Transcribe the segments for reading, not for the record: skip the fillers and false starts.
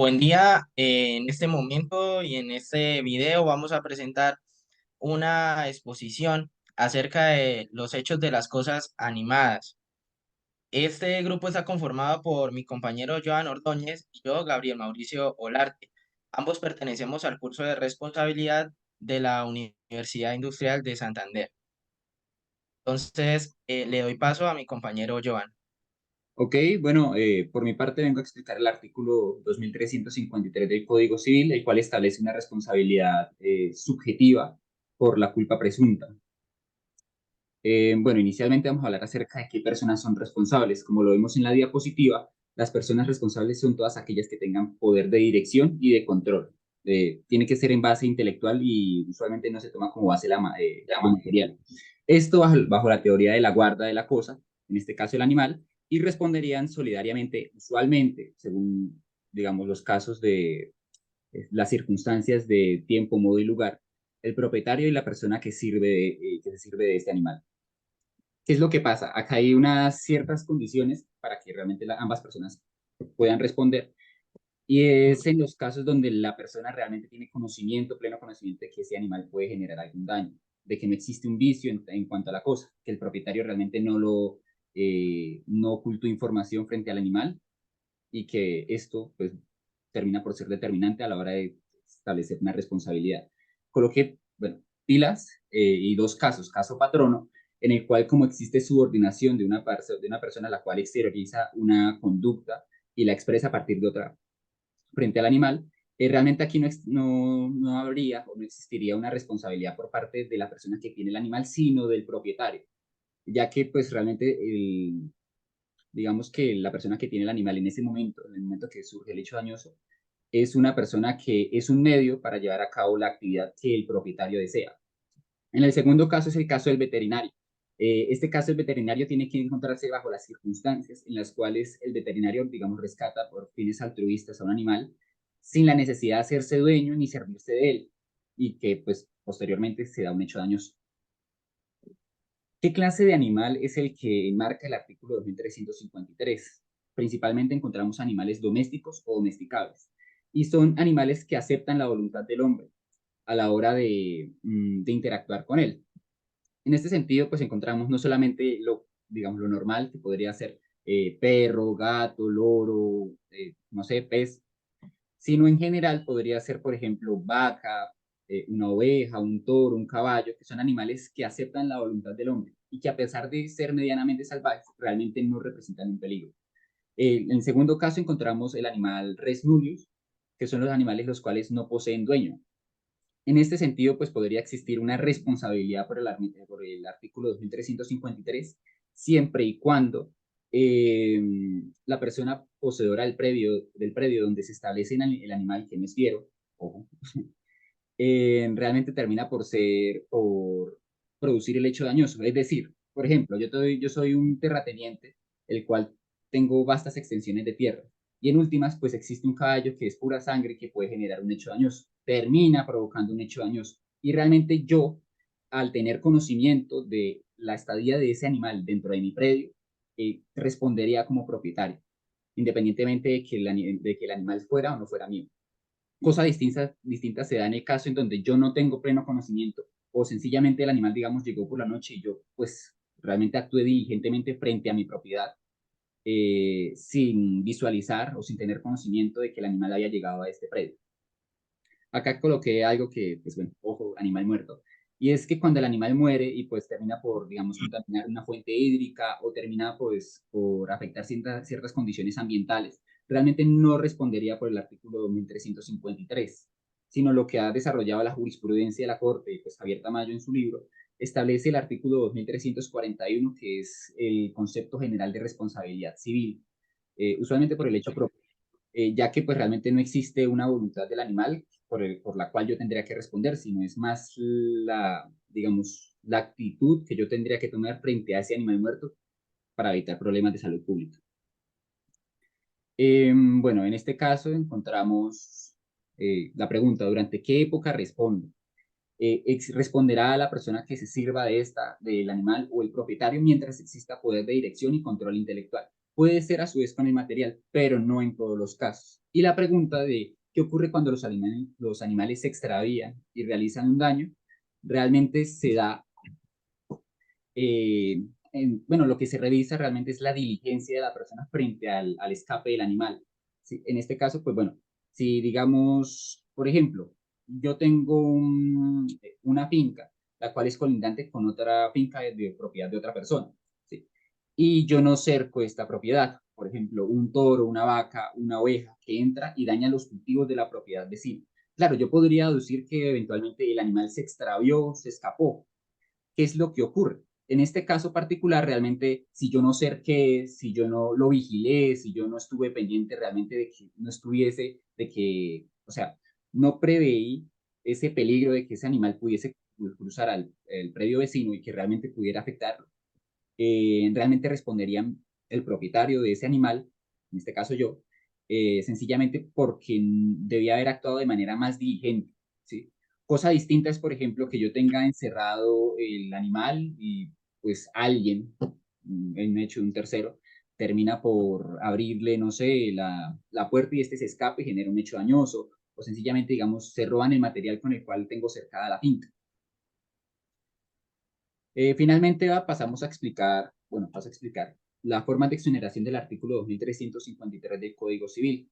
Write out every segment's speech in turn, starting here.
Buen día, en este momento y en este video vamos a presentar una exposición acerca de los hechos de las cosas animadas. Este grupo está conformado por mi compañero Joan Ordóñez y yo, Gabriel Mauricio Olarte. Ambos pertenecemos al curso de responsabilidad de la Universidad Industrial de Santander. Entonces, le doy paso a mi compañero Joan. Ok, bueno, por mi parte vengo a explicar el artículo 2353 del Código Civil, el cual establece una responsabilidad subjetiva por la culpa presunta. Bueno, inicialmente vamos a hablar acerca de qué personas son responsables. Como lo vemos en la diapositiva, las personas responsables son todas aquellas que tengan poder de dirección y de control. Tiene que ser en base intelectual y usualmente no se toma como base lo material. Esto bajo la teoría de la guarda de la cosa, en este caso el animal, y responderían solidariamente, usualmente, según, digamos, los casos de las circunstancias de tiempo, modo y lugar, el propietario y la persona que se sirve de este animal. ¿Qué es lo que pasa? Acá hay unas ciertas condiciones para que realmente ambas personas puedan responder, y es en los casos donde la persona realmente tiene conocimiento, pleno conocimiento de que ese animal puede generar algún daño, de que no existe un vicio en cuanto a la cosa, que el propietario realmente no ocultó información frente al animal, y que esto pues termina por ser determinante a la hora de establecer una responsabilidad. Coloqué, bueno, pilas y dos casos, caso patrono, en el cual como existe subordinación de una persona a la cual exterioriza una conducta y la expresa a partir de otra frente al animal, realmente aquí no habría o no existiría una responsabilidad por parte de la persona que tiene el animal, sino del propietario, ya que pues realmente digamos que la persona que tiene el animal en ese momento, en el momento que surge el hecho dañoso, es una persona que es un medio para llevar a cabo la actividad que el propietario desea. En el segundo caso es el caso del veterinario. Este caso, el veterinario tiene que encontrarse bajo las circunstancias en las cuales el veterinario, digamos, rescata por fines altruistas a un animal sin la necesidad de hacerse dueño ni servirse de él, y que pues posteriormente se da un hecho dañoso. ¿Qué clase de animal es el que enmarca el artículo 2353? Principalmente encontramos animales domésticos o domesticables, y son animales que aceptan la voluntad del hombre a la hora de interactuar con él. En este sentido, pues encontramos no solamente digamos, lo normal, que podría ser perro, gato, loro, no sé, pez, sino en general podría ser, por ejemplo, vaca, una oveja, un toro, un caballo, que son animales que aceptan la voluntad del hombre y que a pesar de ser medianamente salvajes, realmente no representan un peligro. En el segundo caso encontramos el animal res nullius, que son los animales los cuales no poseen dueño. En este sentido, pues podría existir una responsabilidad por el artículo 2353, siempre y cuando eh, la persona poseedora del predio donde se establece el animal, que no es fiero, ojo, realmente termina por producir el hecho dañoso. Es decir, por ejemplo, yo soy un terrateniente, el cual tengo vastas extensiones de tierra. Y en últimas, pues existe un caballo que es pura sangre que puede generar un hecho dañoso. Termina provocando un hecho dañoso. Y realmente yo, al tener conocimiento de la estadía de ese animal dentro de mi predio, respondería como propietario, independientemente de que el animal fuera o no fuera mío. Cosa distinta se da en el caso en donde yo no tengo pleno conocimiento, o sencillamente el animal, digamos, llegó por la noche y yo, pues, realmente actué diligentemente frente a mi propiedad, sin visualizar o sin tener conocimiento de que el animal había llegado a este predio. Acá coloqué algo que, pues bueno, ojo, animal muerto. Y es que cuando el animal muere y pues termina por, digamos, contaminar una fuente hídrica o termina pues por afectar ciertas condiciones ambientales, realmente no respondería por el artículo 2353, sino lo que ha desarrollado la jurisprudencia de la Corte, pues Javier Tamayo en su libro, establece el artículo 2341, que es el concepto general de responsabilidad civil, usualmente por el hecho propio, ya que pues realmente no existe una voluntad del animal por la cual yo tendría que responder, sino es más digamos, la actitud que yo tendría que tomar frente a ese animal muerto para evitar problemas de salud pública. Bueno, en este caso encontramos la pregunta: ¿durante qué época responde? Responderá a la persona que se sirva del animal o el propietario mientras exista poder de dirección y control intelectual. puede ser a su vez con el material, pero no en todos los casos. Y la pregunta de qué ocurre cuando los animales se extravían y realizan un daño, realmente se da, bueno, lo que se revisa realmente es la diligencia de la persona frente al escape del animal. ¿Sí? En este caso, pues bueno, si digamos, por ejemplo, yo tengo una finca, la cual es colindante con otra finca de propiedad de otra persona, ¿sí? Y yo no cerco esta propiedad. Por ejemplo, un toro, una vaca, una oveja que entra y daña los cultivos de la propiedad vecina. Claro, yo podría deducir que eventualmente el animal se extravió, se escapó. ¿Qué es lo que ocurre? En este caso particular, realmente, si yo no cerqué, si yo no lo vigilé, si yo no estuve pendiente realmente de que no estuviese, de que, o sea, no preveí ese peligro de que ese animal pudiese cruzar el predio vecino y que realmente pudiera afectarlo, realmente responderían el propietario de ese animal, en este caso yo, sencillamente porque debía haber actuado de manera más diligente, ¿sí? Cosa distinta es, por ejemplo, que yo tenga encerrado el animal y pues alguien, en hecho de un tercero, termina por abrirle, no sé, la puerta y este se escape y genera un hecho dañoso, o sencillamente, digamos, se roban el material con el cual tengo cercada la finca. Finalmente pasamos a explicar, bueno, paso a explicar la forma de exoneración del artículo 2353 del Código Civil.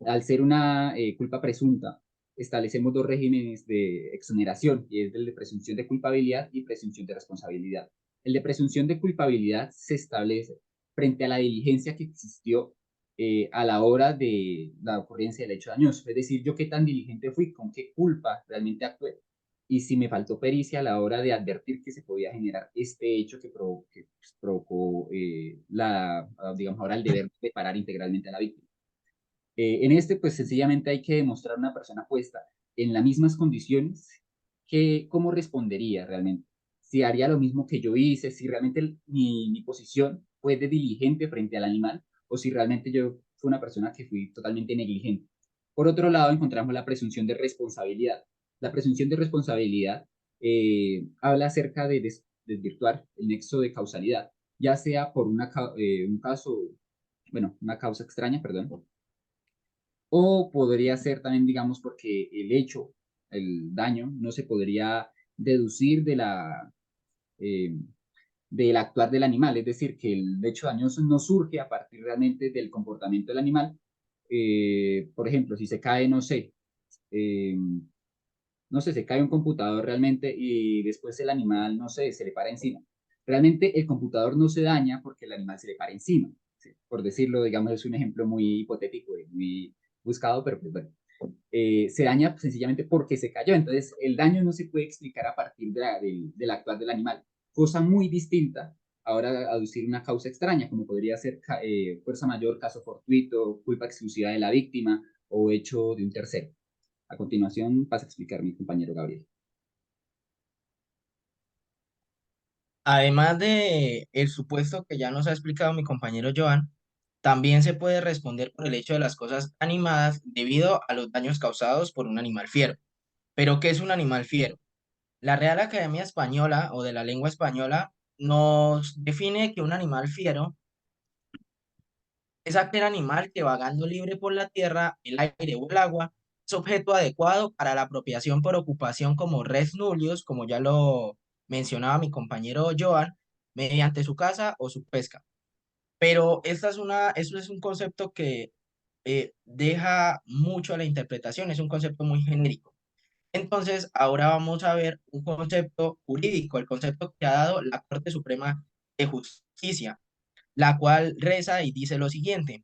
Al ser una culpa presunta, establecemos dos regímenes de exoneración, y es el de presunción de culpabilidad y presunción de responsabilidad. El de presunción de culpabilidad se establece frente a la diligencia que existió a la hora de la ocurrencia del hecho dañoso. Es decir, yo qué tan diligente fui, con qué culpa realmente actué, y si me faltó pericia a la hora de advertir que se podía generar este hecho que pues, provocó digamos, ahora el deber de parar integralmente a la víctima. En este, pues sencillamente hay que demostrar a una persona puesta en las mismas condiciones que cómo respondería realmente. Si haría lo mismo que yo hice, si realmente mi posición fue de diligente frente al animal o si realmente yo fui una persona que fui totalmente negligente. Por otro lado, encontramos la presunción de responsabilidad. La presunción de responsabilidad habla acerca de desvirtuar el nexo de causalidad, ya sea por un caso, bueno, una causa extraña, perdón, o podría ser también, digamos, porque el hecho, el daño, no se podría deducir eh, del actuar del animal. Es decir, que el hecho dañoso no surge a partir realmente del comportamiento del animal. Por ejemplo, si se cae, eh, no sé, se cae un computador realmente y después el animal, no sé, se le para encima. Realmente el computador no se daña porque el animal se le para encima. ¿Sí? Por decirlo, digamos, es un ejemplo muy hipotético y muy buscado, pero pues bueno, se daña sencillamente porque se cayó. Entonces, el daño no se puede explicar a partir del actuar del animal. Cosa muy distinta ahora aducir una causa extraña, como podría ser fuerza mayor, caso fortuito, culpa exclusiva de la víctima o hecho de un tercero. A continuación pasa a explicar mi compañero Gabriel. Además de el supuesto que ya nos ha explicado mi compañero Joan, también se puede responder por el hecho de las cosas animadas debido a los daños causados por un animal fiero. ¿Pero qué es un animal fiero? La Real Academia Española o de la Lengua Española nos define que un animal fiero es aquel animal que vagando libre por la tierra, el aire o el agua es objeto adecuado para la apropiación por ocupación como res nullius, como ya lo mencionaba mi compañero Joan, mediante su caza o su pesca. Pero eso es un concepto que deja mucho a la interpretación, es un concepto muy genérico. Entonces, ahora vamos a ver un concepto jurídico, el concepto que ha dado la Corte Suprema de Justicia, la cual reza y dice lo siguiente: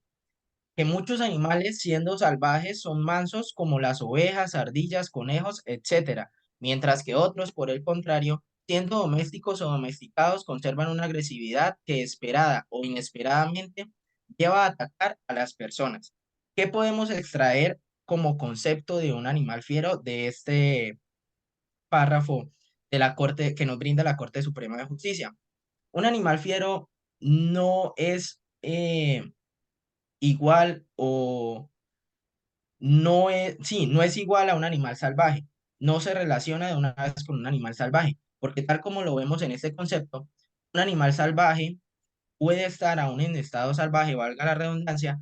que muchos animales siendo salvajes son mansos como las ovejas, ardillas, conejos, etcétera, mientras que otros, por el contrario, siendo domésticos o domesticados, conservan una agresividad que esperada o inesperadamente lleva a atacar a las personas. ¿Qué podemos extraer como concepto de un animal fiero de este párrafo de la Corte que nos brinda la Corte Suprema de Justicia? Un animal fiero no es igual o no es, sí, no es igual a un animal salvaje. No se relaciona de una vez con un animal salvaje, porque tal como lo vemos en este concepto, un animal salvaje puede estar aún en estado salvaje, valga la redundancia,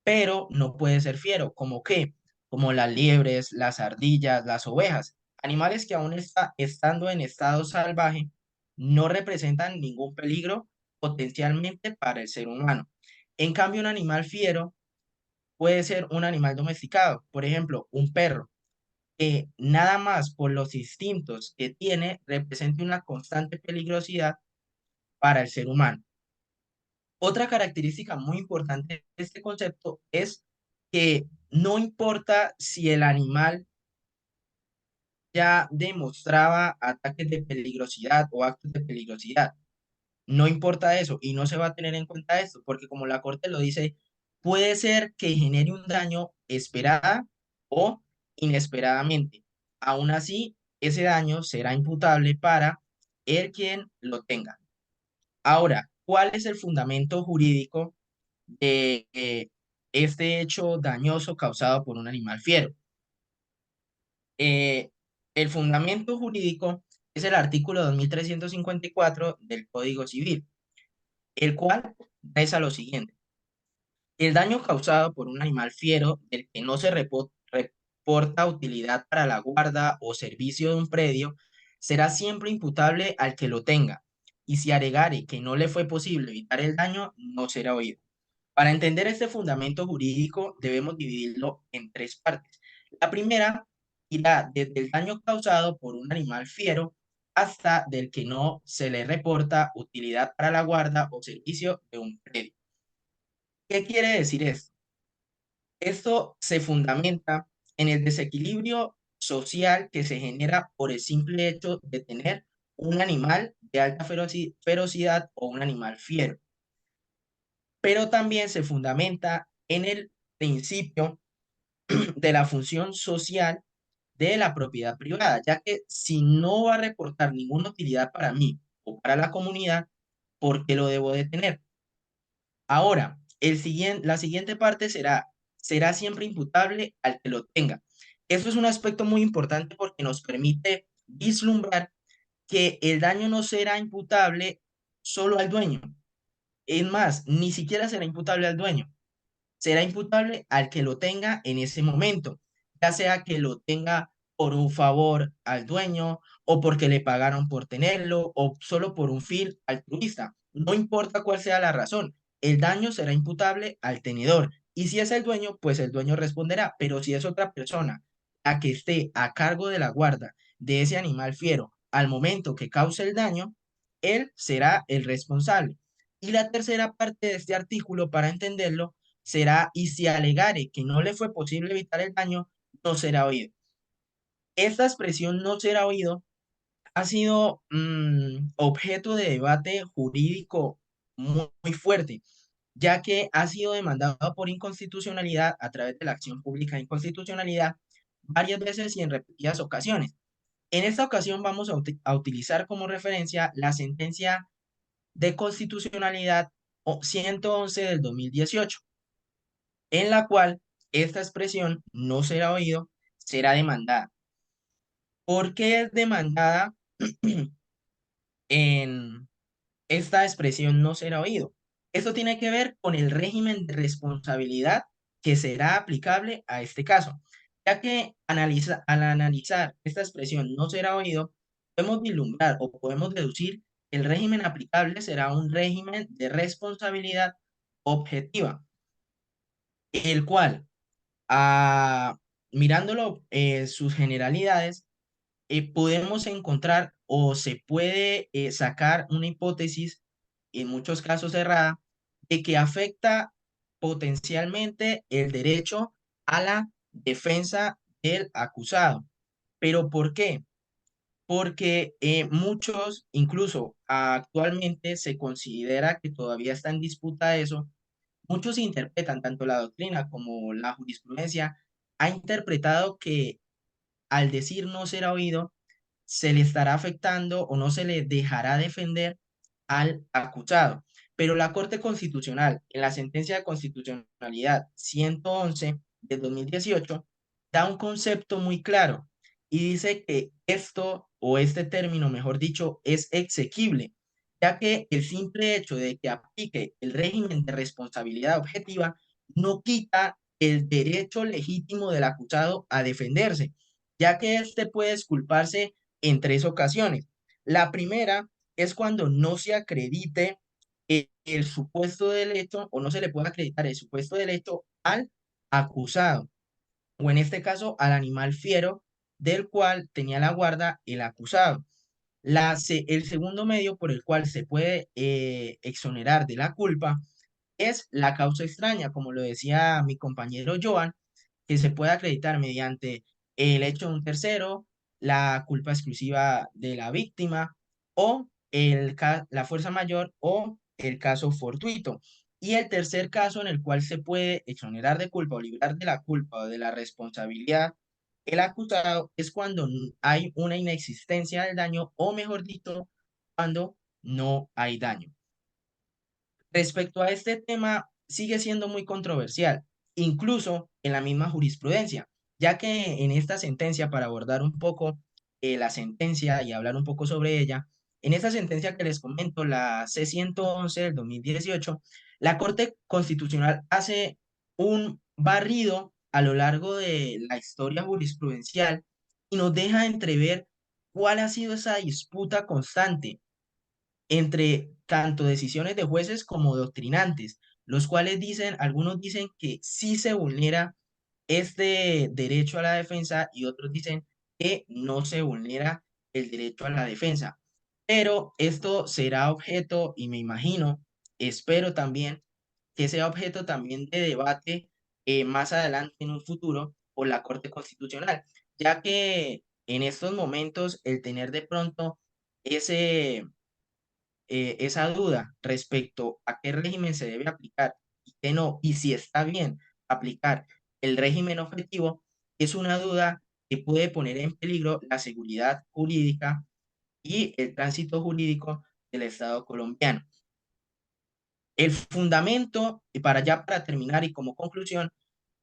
pero no puede ser fiero. ¿Como qué? Como las liebres, las ardillas, las ovejas. Animales que aún estando en estado salvaje no representan ningún peligro potencialmente para el ser humano. En cambio, un animal fiero puede ser un animal domesticado, por ejemplo, un perro, que nada más por los instintos que tiene representa una constante peligrosidad para el ser humano. Otra característica muy importante de este concepto es que no importa si el animal ya demostraba ataques de peligrosidad o actos de peligrosidad. No importa eso y no se va a tener en cuenta esto, porque como la Corte lo dice, puede ser que genere un daño esperada o inesperadamente. Aún así, ese daño será imputable para el quien lo tenga. Ahora, ¿cuál es el fundamento jurídico de este hecho dañoso causado por un animal fiero? Eh, el fundamento jurídico es el artículo 2354 del Código Civil, el cual reza lo siguiente. El daño causado por un animal fiero del que no se reporta utilidad para la guarda o servicio de un predio será siempre imputable al que lo tenga, y si alegare que no le fue posible evitar el daño, no será oído. Para entender este fundamento jurídico debemos dividirlo en tres partes. La primera irá desde el daño causado por un animal fiero hasta del que no se le reporta utilidad para la guarda o servicio de un predio. ¿Qué quiere decir esto? Esto se fundamenta en el desequilibrio social que se genera por el simple hecho de tener un animal de alta ferocidad o un animal fiero, pero también se fundamenta en el principio de la función social de la propiedad privada, ya que si no va a reportar ninguna utilidad para mí o para la comunidad, ¿por qué lo debo de tener? Ahora, la siguiente parte será siempre imputable al que lo tenga. Esto es un aspecto muy importante porque nos permite vislumbrar que el daño no será imputable solo al dueño. Es más, ni siquiera será imputable al dueño, será imputable al que lo tenga en ese momento, ya sea que lo tenga por un favor al dueño o porque le pagaron por tenerlo o solo por un fin altruista. No importa cuál sea la razón, el daño será imputable al tenedor. Y si es el dueño, pues el dueño responderá. Pero si es otra persona la que esté a cargo de la guarda de ese animal fiero al momento que cause el daño, él será el responsable. Y la tercera parte de este artículo, para entenderlo, será y si alegare que no le fue posible evitar el daño, no será oído. Esta expresión no será oído ha sido objeto de debate jurídico muy fuerte, ya que ha sido demandado por inconstitucionalidad a través de la acción pública de inconstitucionalidad varias veces y en repetidas ocasiones. En esta ocasión vamos a utilizar como referencia la sentencia de constitucionalidad 111 del 2018, en la cual esta expresión no será oído, será demandada. ¿Por qué es demandada en esta expresión no será oído? Esto tiene que ver con el régimen de responsabilidad que será aplicable a este caso, ya que al analizar esta expresión no será oído, podemos vislumbrar o podemos deducir que el régimen aplicable será un régimen de responsabilidad objetiva, el cual mirándolo sus generalidades, podemos encontrar o se puede sacar una hipótesis, en muchos casos errada, de que afecta potencialmente el derecho a la defensa del acusado. ¿Pero por qué? Porque muchos, incluso actualmente, se considera que todavía está en disputa eso. Muchos interpretan, tanto la doctrina como la jurisprudencia, ha interpretado que al decir no será oído, se le estará afectando o no se le dejará defender al acusado. Pero la Corte Constitucional, en la sentencia de constitucionalidad 111 de 2018, da un concepto muy claro y dice que esto o este término, mejor dicho, es exequible, ya que el simple hecho de que aplique el régimen de responsabilidad objetiva no quita el derecho legítimo del acusado a defenderse, ya que éste puede exculparse en tres ocasiones. La primera es cuando no se acredite el supuesto delito o no se le puede acreditar el supuesto delito al acusado, o en este caso al animal fiero del cual tenía la guarda el acusado. El segundo medio por el cual se puede exonerar de la culpa es la causa extraña, como lo decía mi compañero Joan, que se puede acreditar mediante el hecho de un tercero, la culpa exclusiva de la víctima o la fuerza mayor o el caso fortuito. Y el tercer caso en el cual se puede exonerar de culpa o librar de la culpa o de la responsabilidad el acusado es cuando hay una inexistencia del daño o mejor dicho, cuando no hay daño. Respecto a este tema, sigue siendo muy controversial, incluso en la misma jurisprudencia, ya que en esta sentencia, para abordar un poco la sentencia y hablar un poco sobre ella, en esta sentencia que les comento, la C-111 del 2018, la Corte Constitucional hace un barrido a lo largo de la historia jurisprudencial y nos deja entrever cuál ha sido esa disputa constante entre tanto decisiones de jueces como doctrinantes, los cuales dicen, algunos dicen que sí se vulnera este derecho a la defensa y otros dicen que no se vulnera el derecho a la defensa. Pero esto será objeto, y me imagino, espero también, que sea objeto también de debate más adelante en un futuro por la Corte Constitucional, ya que en estos momentos el tener de pronto ese esa duda respecto a qué régimen se debe aplicar y qué no, y si está bien aplicar el régimen objetivo, es una duda que puede poner en peligro la seguridad jurídica y el tránsito jurídico del Estado colombiano. El fundamento, y para terminar y como conclusión,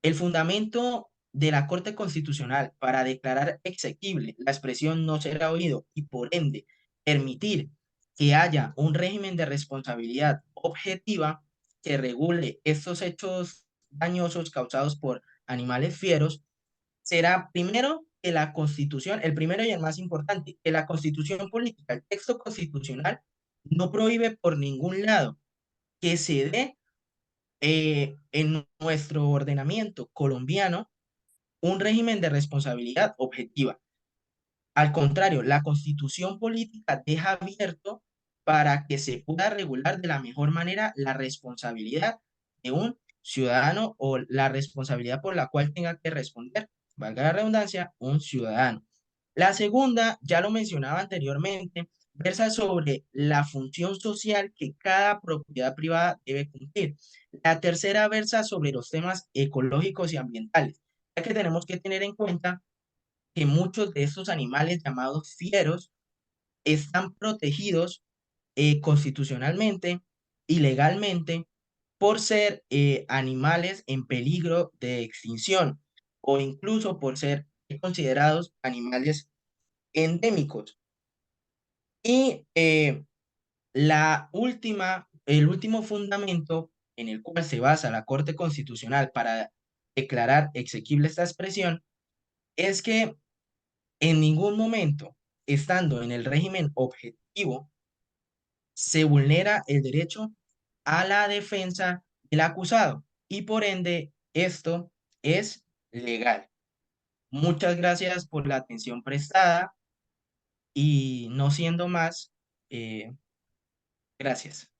el fundamento de la Corte Constitucional para declarar exequible la expresión no será oído y por ende permitir que haya un régimen de responsabilidad objetiva que regule estos hechos dañosos causados por animales fieros será primero que la Constitución, el primero y el más importante, que la Constitución política, el texto constitucional, no prohíbe por ningún lado que se dé en nuestro ordenamiento colombiano un régimen de responsabilidad objetiva. Al contrario, la constitución política deja abierto para que se pueda regular de la mejor manera la responsabilidad de un ciudadano o la responsabilidad por la cual tenga que responder, valga la redundancia, un ciudadano. La segunda, ya lo mencionaba anteriormente, versa sobre la función social que cada propiedad privada debe cumplir. La tercera versa sobre los temas ecológicos y ambientales, ya que tenemos que tener en cuenta que muchos de estos animales llamados fieros están protegidos constitucionalmente y legalmente por ser animales en peligro de extinción o incluso por ser considerados animales endémicos. Y el último fundamento en el cual se basa la Corte Constitucional para declarar exequible esta expresión es que en ningún momento, estando en el régimen objetivo, se vulnera el derecho a la defensa del acusado y por ende esto es legal. Muchas gracias por la atención prestada y no siendo más, eh, gracias.